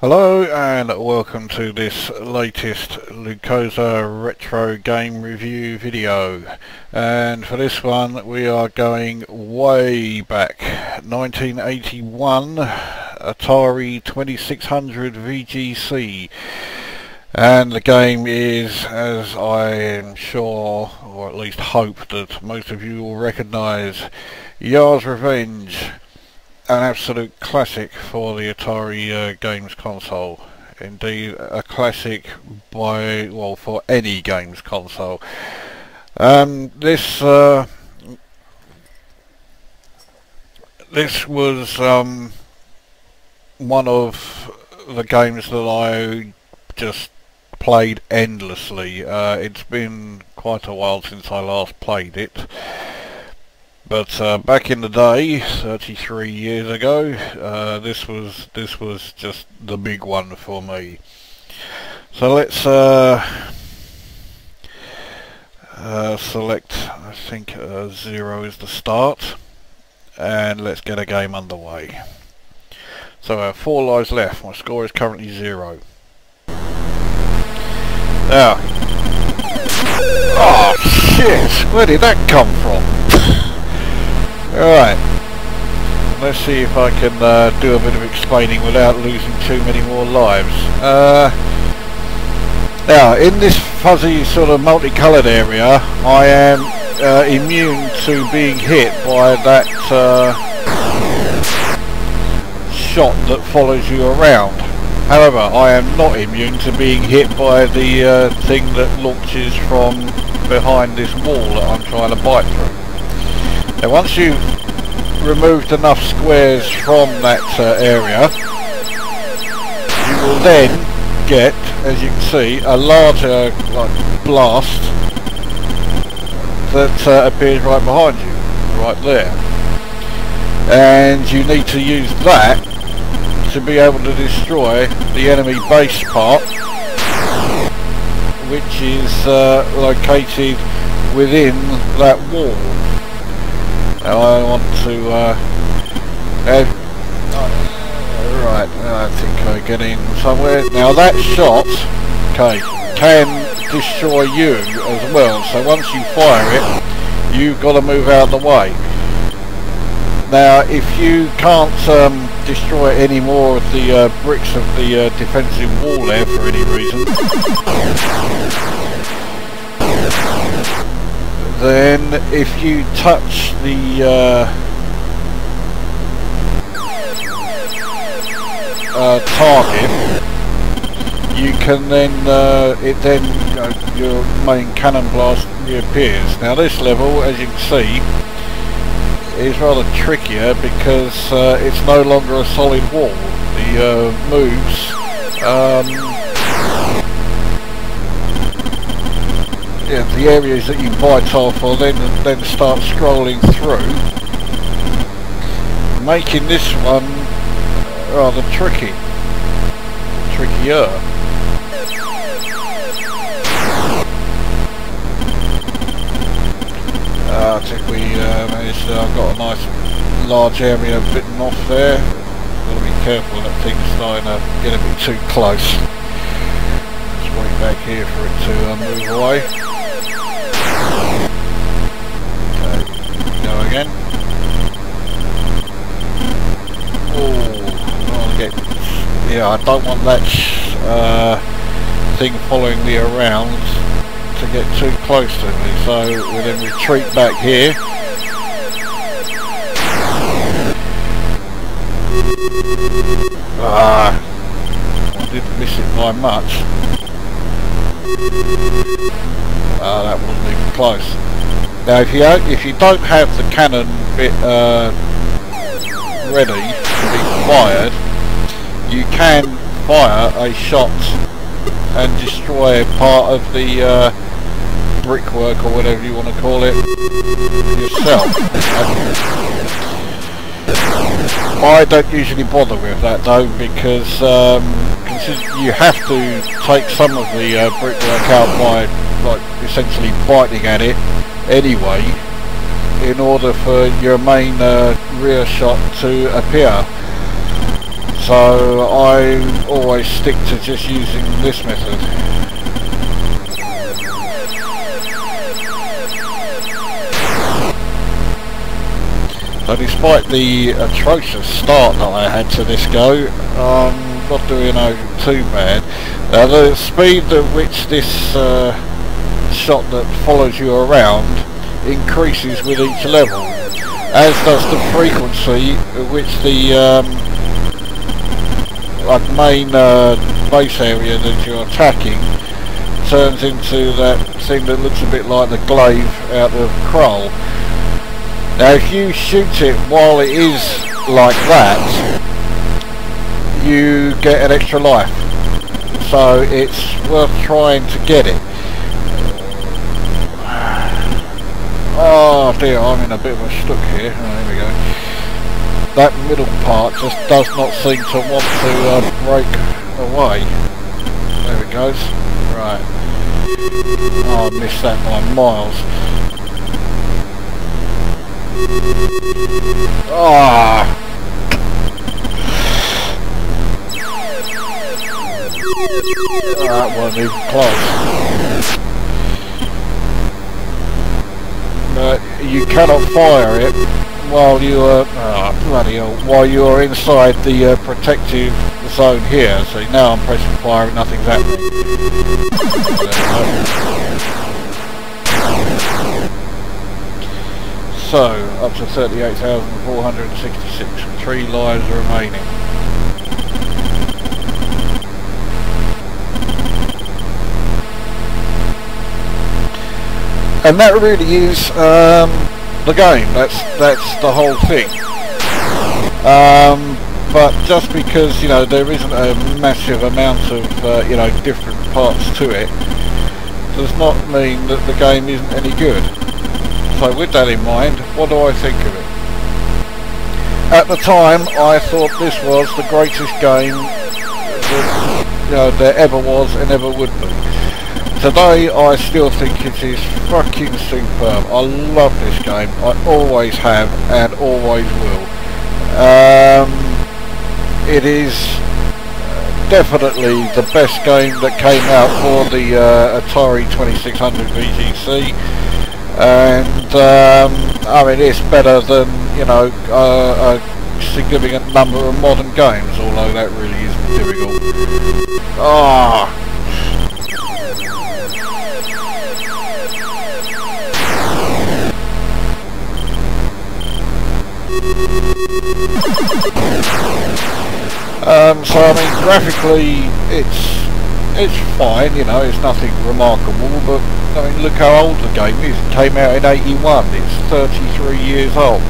Hello and welcome to this latest Lukozer retro game review video, and for this one we are going way back, 1981 Atari 2600 VGC, and the game is, as I am sure, or at least hope that most of you will recognise, Yar's Revenge. An absolute classic for the Atari games console. Indeed, a classic for any games console. This was one of the games that I just played endlessly. It's been quite a while since I last played it. But back in the day, 33 years ago, this was just the big one for me. So let's select, I think 0 is the start, and let's get a game underway. So I have 4 lives left. My score is currently 0. Now, oh shit! Where did that come from? Alright, let's see if I can do a bit of explaining without losing too many more lives. Now, in this fuzzy sort of multicoloured area, I am immune to being hit by that shot that follows you around. However, I am not immune to being hit by the thing that launches from behind this wall that I'm trying to bite through. Now, once you've removed enough squares from that area, you will then get, as you can see, a larger blast that appears right behind you, right there. And you need to use that to be able to destroy the enemy base part, which is located within that wall. Now I want to, right, I think I get in somewhere. Now that shot, okay, can destroy you as well, so once you fire it, you've got to move out of the way. Now if you can't destroy any more of the bricks of the defensive wall there for any reason, then if you touch the target, you can then your main cannon blast reappears. Now this level, as you can see, is rather trickier because it's no longer a solid wall. The moves the areas that you bite off will then start scrolling through, making this one rather trickier. I think we managed to, I've got a nice large area bitten off there. Got to be careful, that thing's starting to get a bit too close. Just wait back here for it to move away. Again. Yeah, I don't want that thing following me around to get too close to me, so we'll then retreat back here. I didn't miss it by much. That wasn't even close. Now if you don't have the cannon bit ready to be fired, you can fire a shot and destroy part of the brickwork or whatever you want to call it yourself. I don't usually bother with that though, because you have to take some of the brickwork out by essentially biting at it anyway, in order for your main rear shot to appear. So I always stick to just using this method. So despite the atrocious start that I had to this go, I'm not doing too bad. The speed at which this shot that follows you around increases with each level, as does the frequency at which the main base area that you're attacking turns into that thing that looks a bit like the glaive out of Krull. Now if you shoot it while it is like that, you get an extra life, so it's worth trying to get it. Oh dear, I'm in a bit of a stuck here. Oh, there we go. That middle part just does not seem to want to break away. There it goes. Right. Oh, I missed that by miles. Ah! That wasn't even close. You cannot fire it while you are while you are inside the protective zone here. So now I'm pressing fire and nothing's happening. So up to 38,466. 3 lives remaining. And that really is the game. That's the whole thing. But just because there isn't a massive amount of different parts to it, does not mean that the game isn't any good. So with that in mind, what do I think of it? At the time, I thought this was the greatest game that there ever was and ever would be. Today I still think it is fucking superb. I love this game. I always have and always will. It is definitely the best game that came out for the Atari 2600 VGC, and I mean it's better than a significant number of modern games, although that really isn't difficult. So I mean, graphically, it's fine. It's nothing remarkable. But I mean, look how old the game is. It came out in '81. It's 33 years old.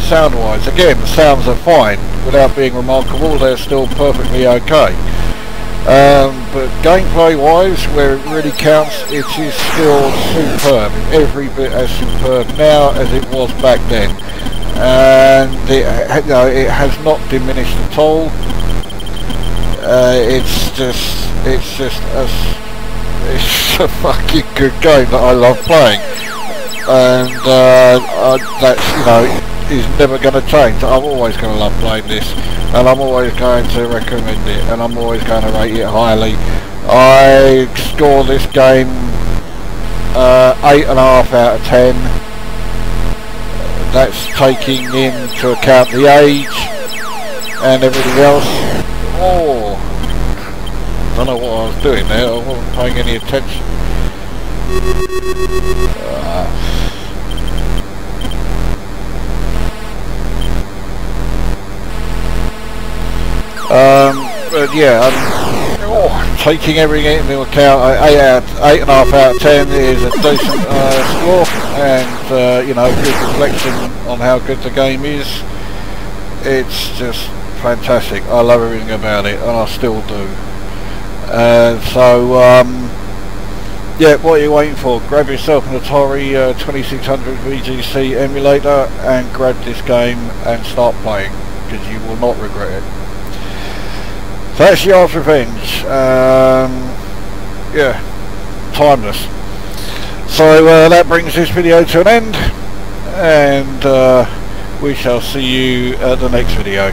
Sound-wise, again, the sounds are fine. Without being remarkable, they're still perfectly okay. But gameplay-wise, where it really counts, it is still superb. Every bit as superb now as it was back then. And it has not diminished at all. It's a fucking good game that I love playing, and that's is never going to change. I'm always going to love playing this, and I'm always going to recommend it, and I'm always going to rate it highly. I score this game 8.5 out of 10. That's taking into account the age and everything else. Oh, I don't know what I was doing there. I wasn't paying any attention. But yeah, taking everything into account, 8.5 out of 10 is a decent score, and good reflection on how good the game is. It's just fantastic. I love everything about it, and I still do. Yeah, what are you waiting for? Grab yourself an Atari 2600 VGC emulator and grab this game and start playing, because you will not regret it. So that's Yard's Revenge. Yeah, timeless. So that brings this video to an end, and We shall see you at the next video.